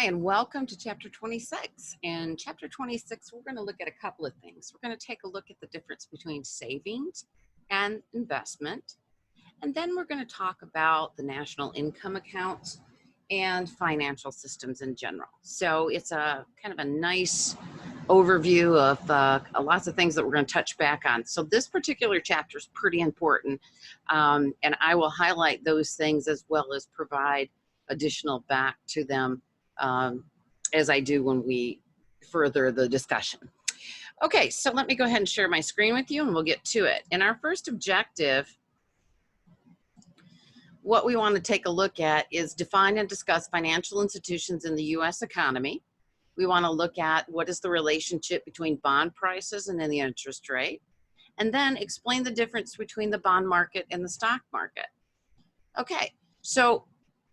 Hi, and welcome to Chapter 26. In Chapter 26, we're going to look at a couple of things. We're going to take a look at the difference between savings and investment. And then we're going to talk about the national income accounts and financial systems in general. So it's a kind of a nice overview of lots of things that we're going to touch back on. So this particular chapter is pretty important, and I will highlight those things as well as provide additional back to them as I do when we further the discussion. Okay, so let me go ahead and share my screen with you and we'll get to it. In our first objective, what we want to take a look at is define and discuss financial institutions in the U.S. economy. We want to look at what is the relationship between bond prices and then the interest rate, and then explain the difference between the bond market and the stock market. Okay, so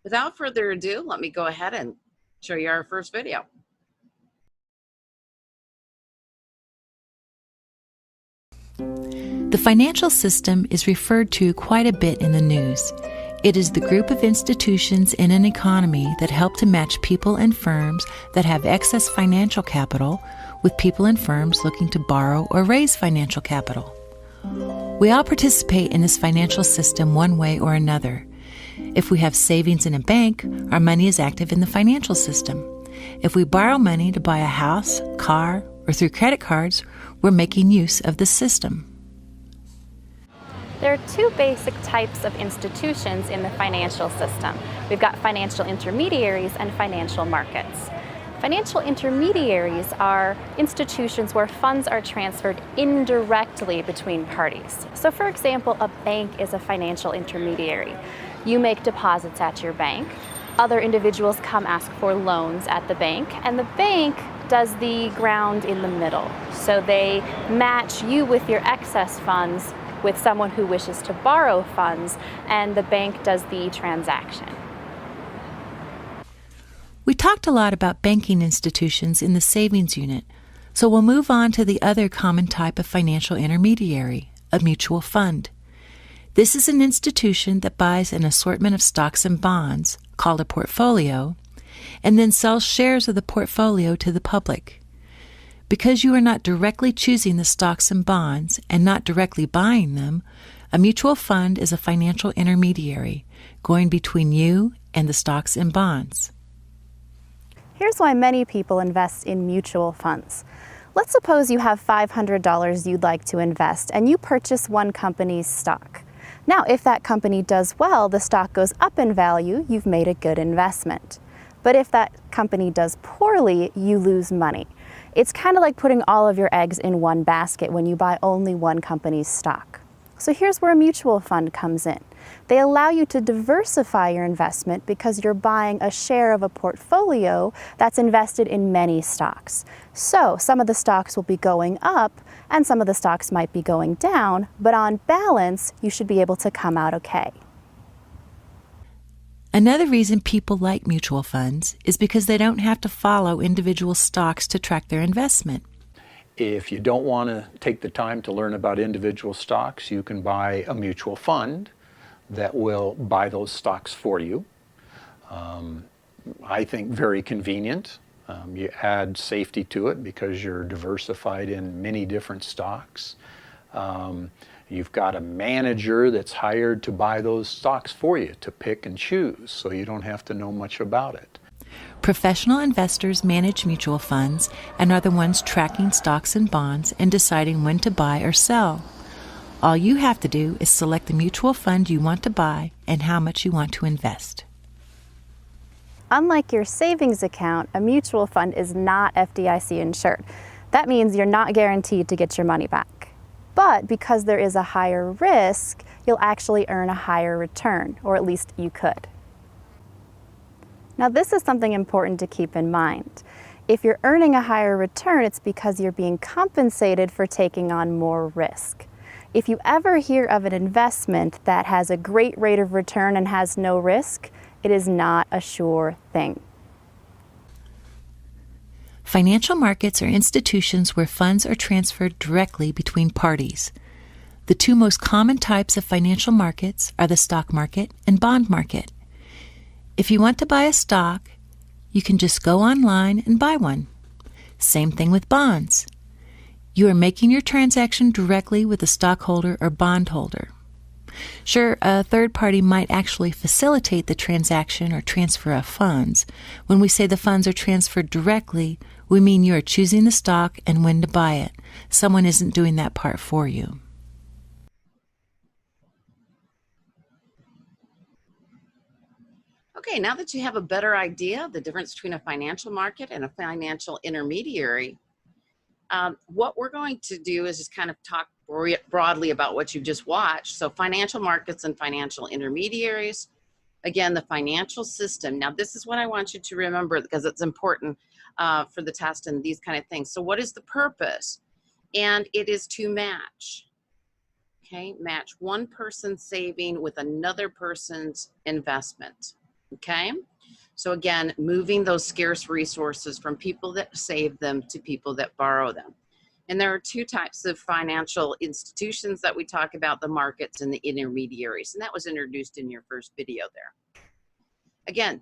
without further ado, let me go ahead and show you our first video. The financial system is referred to quite a bit in the news. It is the group of institutions in an economy that help to match people and firms that have excess financial capital with people and firms looking to borrow or raise financial capital. We all participate in this financial system one way or another. If we have savings in a bank, our money is active in the financial system. If we borrow money to buy a house, car, or through credit cards, we're making use of the system. There are two basic types of institutions in the financial system. We've got financial intermediaries and financial markets. Financial intermediaries are institutions where funds are transferred indirectly between parties. So for example, a bank is a financial intermediary. You make deposits at your bank. Other individuals come ask for loans at the bank, and the bank does the ground in the middle. So they match you with your excess funds with someone who wishes to borrow funds, and the bank does the transaction. We talked a lot about banking institutions in the savings unit, so we'll move on to the other common type of financial intermediary, a mutual fund. This is an institution that buys an assortment of stocks and bonds, called a portfolio, and then sells shares of the portfolio to the public. Because you are not directly choosing the stocks and bonds and not directly buying them, a mutual fund is a financial intermediary going between you and the stocks and bonds. Here's why many people invest in mutual funds. Let's suppose you have $500 you'd like to invest and you purchase one company's stock. Now, if that company does well, the stock goes up in value, you've made a good investment. But if that company does poorly, you lose money. It's kind of like putting all of your eggs in one basket when you buy only one company's stock. So here's where a mutual fund comes in. They allow you to diversify your investment because you're buying a share of a portfolio that's invested in many stocks. So some of the stocks will be going up and some of the stocks might be going down, but on balance, you should be able to come out okay. Another reason people like mutual funds is because they don't have to follow individual stocks to track their investment. If you don't want to take the time to learn about individual stocks, you can buy a mutual fund that will buy those stocks for you. I think very convenient. You add safety to it because you're diversified in many different stocks. You've got a manager that's hired to buy those stocks for you, to pick and choose, so you don't have to know much about it. Professional investors manage mutual funds and are the ones tracking stocks and bonds and deciding when to buy or sell. All you have to do is select the mutual fund you want to buy and how much you want to invest. Unlike your savings account, a mutual fund is not FDIC insured. That means you're not guaranteed to get your money back. But because there is a higher risk, you'll actually earn a higher return, or at least you could. Now, this is something important to keep in mind. If you're earning a higher return, it's because you're being compensated for taking on more risk. If you ever hear of an investment that has a great rate of return and has no risk, it is not a sure thing. Financial markets are institutions where funds are transferred directly between parties. The two most common types of financial markets are the stock market and bond market. If you want to buy a stock, you can just go online and buy one. Same thing with bonds. You are making your transaction directly with the stockholder or bondholder. Sure, a third party might actually facilitate the transaction or transfer of funds. When we say the funds are transferred directly, we mean you are choosing the stock and when to buy it. Someone isn't doing that part for you. Okay, now that you have a better idea of the difference between a financial market and a financial intermediary, what we're going to do is just kind of talk broadly about what you just watched. So financial markets and financial intermediaries. Again, the financial system. Now, this is what I want you to remember because it's important for the test and these kind of things. So what is the purpose? And it is to match. Okay, match one person's saving with another person's investment. Okay, so again, moving those scarce resources from people that save them to people that borrow them. And there are two types of financial institutions that we talk about, the markets and the intermediaries. And that was introduced in your first video there. Again,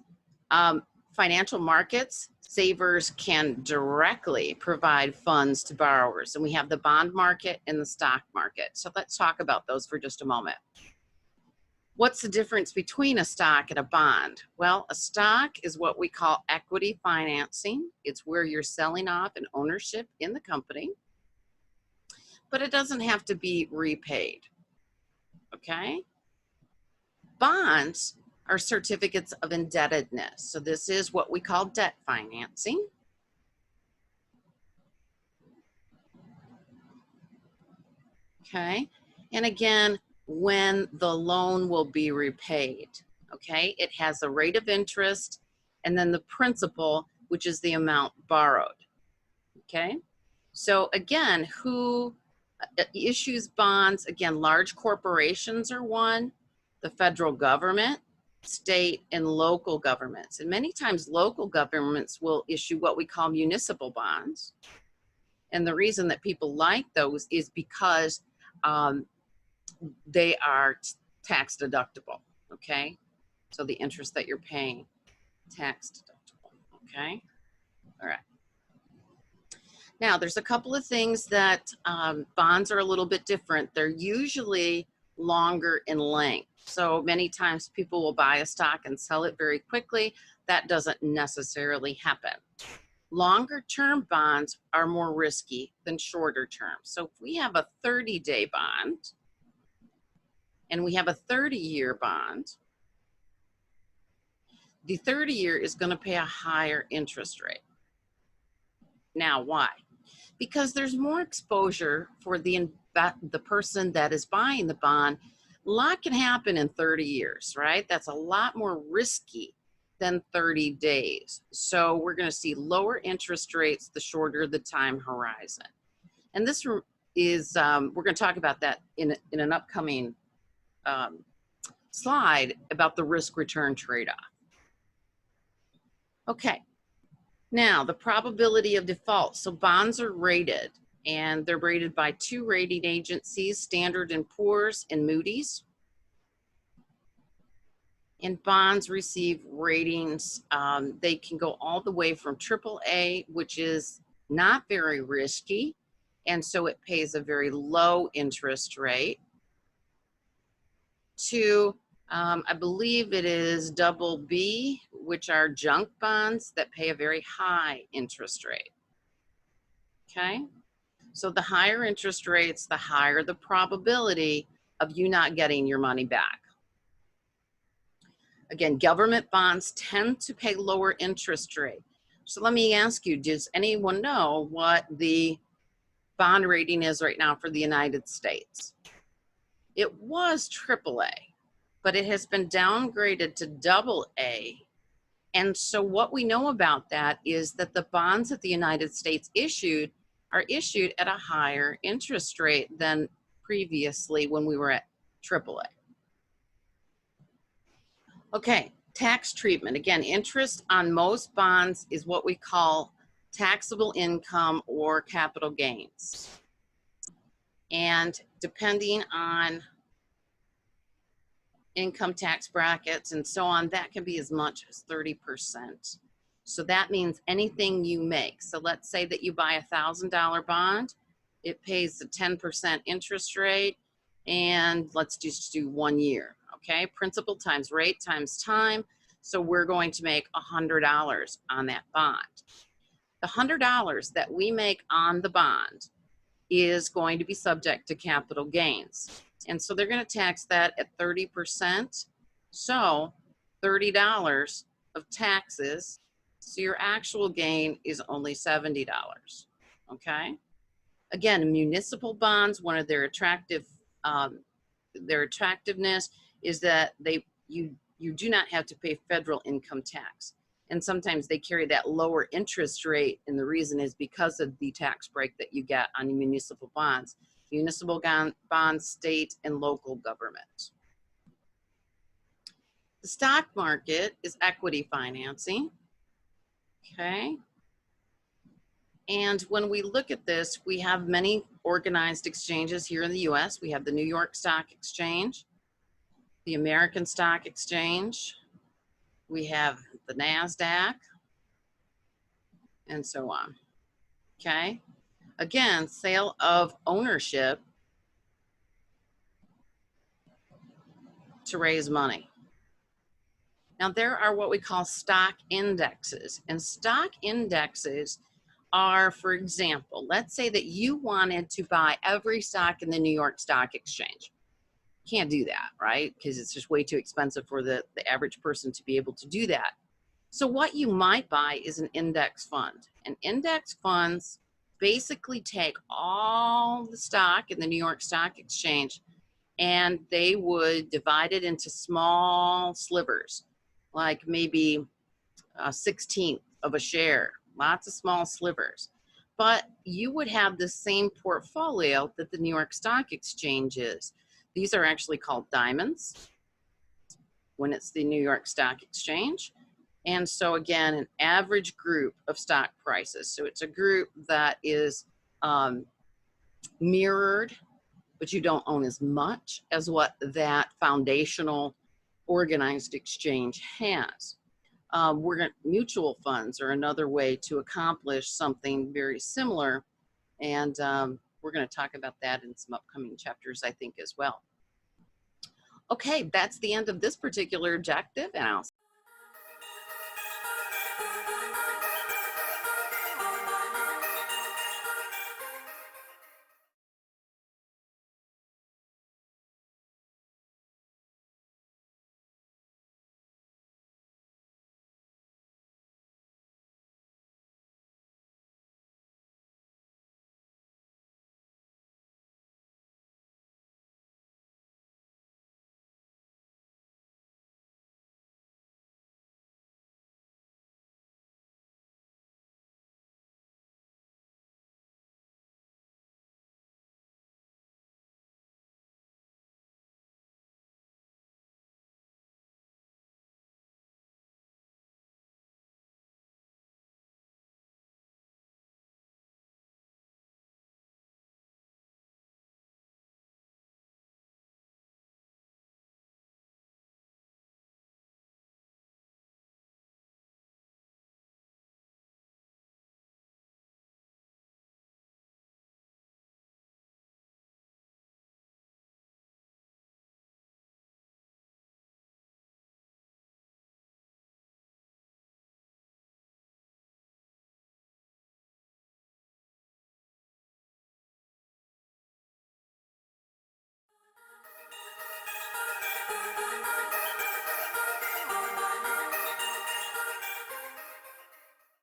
financial markets, savers can directly provide funds to borrowers. And we have the bond market and the stock market. So let's talk about those for just a moment. What's the difference between a stock and a bond? Well, a stock is what we call equity financing. It's where you're selling off an ownership in the company, but it doesn't have to be repaid, okay? Bonds are certificates of indebtedness. So this is what we call debt financing. Okay, and again, when the loan will be repaid. Okay, it has a rate of interest and then the principal, which is the amount borrowed. Okay, so again, who issues bonds? Again, large corporations are one, the federal government, state and local governments. And many times local governments will issue what we call municipal bonds. And the reason that people like those is because they are tax deductible, okay? So the interest that you're paying, tax deductible, okay? All right. Now, there's a couple of things that bonds are a little bit different. They're usually longer in length. So many times people will buy a stock and sell it very quickly. That doesn't necessarily happen. Longer term bonds are more risky than shorter term. So if we have a 30-day bond, and we have a 30-year bond, the 30-year is going to pay a higher interest rate. Now, why? Because there's more exposure for the person that is buying the bond. A lot can happen in 30 years, right? That's a lot more risky than 30 days. So we're going to see lower interest rates the shorter the time horizon. And this is, we're going to talk about that in an upcoming slide about the risk-return trade-off. Okay, now the probability of default. So bonds are rated, and they're rated by two rating agencies, Standard & Poor's and Moody's. And bonds receive ratings. They can go all the way from AAA, which is not very risky, and so it pays a very low interest rate, to I believe it is BB, which are junk bonds that pay a very high interest rate. Okay, so the higher interest rates, the higher the probability of you not getting your money back. Again, government bonds tend to pay lower interest rate. So let me ask you, does anyone know what the bond rating is right now for the United States? It was AAA, but it has been downgraded to AA. And so what we know about that is that the bonds that the United States issued are issued at a higher interest rate than previously when we were at AAA. Okay, tax treatment. Again, interest on most bonds is what we call taxable income or capital gains. And depending on income tax brackets and so on, that can be as much as 30%. So that means anything you make. So let's say that you buy a $1,000 bond, it pays a 10% interest rate, and let's just do 1 year, okay? Principal times rate times time. So we're going to make $100 on that bond. The $100 that we make on the bond is going to be subject to capital gains. And so they're going to tax that at 30%. So $30 of taxes. So your actual gain is only $70. Okay. Again, municipal bonds, one of their attractiveness is that you do not have to pay federal income tax. And sometimes they carry that lower interest rate, and the reason is because of the tax break that you get on municipal bonds. Municipal bonds, state and local government. The stock market is equity financing, okay? And when we look at this, we have many organized exchanges here in the US. We have the New York Stock Exchange, the American Stock Exchange, we have the NASDAQ, and so on, okay? Again, sale of ownership to raise money. Now, there are what we call stock indexes, and stock indexes are, for example, let's say that you wanted to buy every stock in the New York Stock Exchange. Can't do that, right? Because it's just way too expensive for the average person to be able to do that. So what you might buy is an index fund. And index funds basically take all the stock in the New York Stock Exchange, and they would divide it into small slivers, like maybe a 16th of a share, lots of small slivers. But you would have the same portfolio that the New York Stock Exchange is. These are actually called diamonds when it's the New York Stock Exchange. And so again, an average group of stock prices. So it's a group that is mirrored, but you don't own as much as what that foundational organized exchange has. Mutual funds are another way to accomplish something very similar. And we're going to talk about that in some upcoming chapters, I think, as well. Okay, that's the end of this particular objective, and I'll